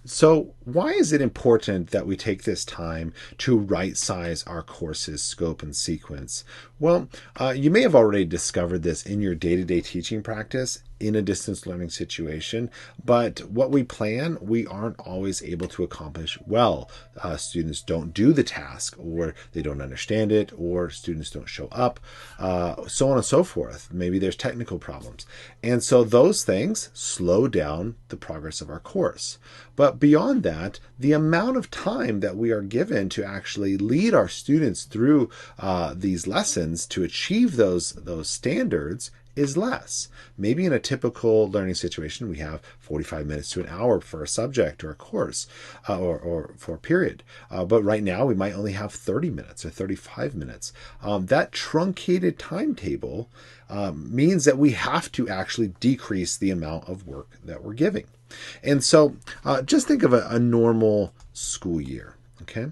So, why is it important that we take this time to right size our course's scope and sequence? Well, you may have already discovered this in your day to day teaching practice in a distance learning situation, but what we plan, we aren't always able to accomplish well. Students don't do the task, or they don't understand it, or students don't show up, so on and so forth. Maybe there's technical problems. And so those things slow down the progress of our course. But beyond that, the amount of time that we are given to actually lead our students through these lessons to achieve those standards is less. Maybe in a typical learning situation, we have 45 minutes to an hour for a subject or a course or for a period. But right now, we might only have 30 minutes or 35 minutes. That truncated timetable means that we have to actually decrease the amount of work that we're giving. And so just think of a normal school year, okay?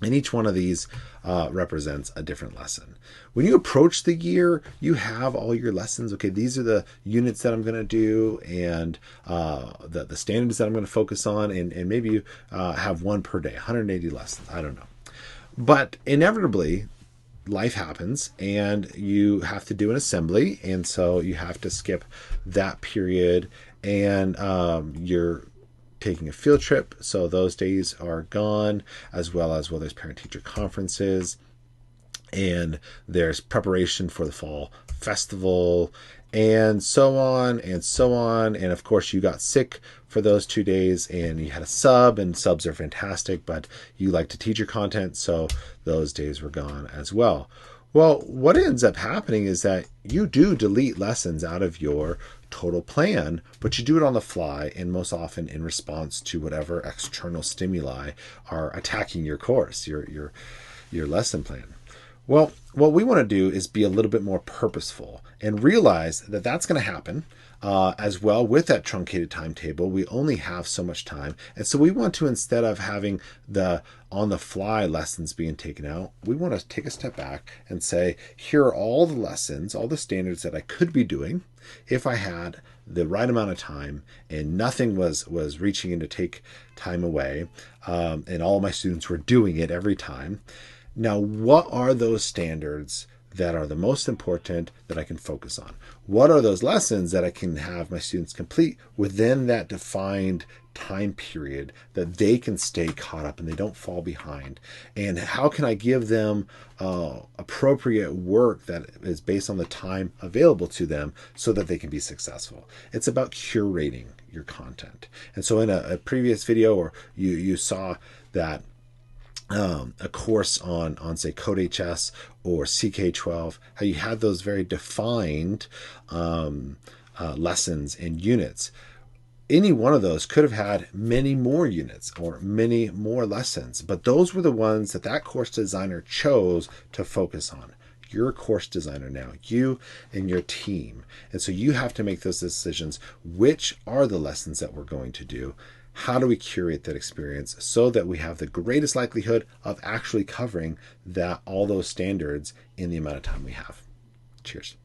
And each one of these represents a different lesson. When you approach the year, you have all your lessons. Okay, these are the units that I'm going to do, and the standards that I'm going to focus on, and maybe you have one per day, 180 lessons. I don't know. But inevitably, life happens and you have to do an assembly, and so you have to skip that period, and you're taking a field trip, so those days are gone, as well as, well, there's parent-teacher conferences, and there's preparation for the fall festival, and so on and so on. And of course, you got sick for those 2 days, and you had a sub, and subs are fantastic, but you like to teach your content, so those days were gone as well. Well, what ends up happening is that you do delete lessons out of your total plan, but you do it on the fly, and most often in response to whatever external stimuli are attacking your course, your lesson plan. Well, what we want to do is be a little bit more purposeful and realize that that's going to happen. As well, with that truncated timetable, we only have so much time. And so we want to, instead of having the on the fly lessons being taken out, we want to take a step back and say, here are all the lessons, all the standards that I could be doing if I had the right amount of time and nothing was reaching in to take time away, and all my students were doing it every time. Now, what are those standards that are the most important that I can focus on? What are those lessons that I can have my students complete within that defined time period that they can stay caught up and they don't fall behind? And how can I give them appropriate work that is based on the time available to them so that they can be successful? It's about curating your content. And so in a previous video, or you saw that a course on say CodeHS or CK12, how you had those very defined lessons and units. Any one of those could have had many more units or many more lessons, but those were the ones that course designer chose to focus on. You're a course designer now, you and your team. And so you have to make those decisions. Which are the lessons that we're going to do? How do we curate that experience so that we have the greatest likelihood of actually covering all those standards in the amount of time we have? Cheers.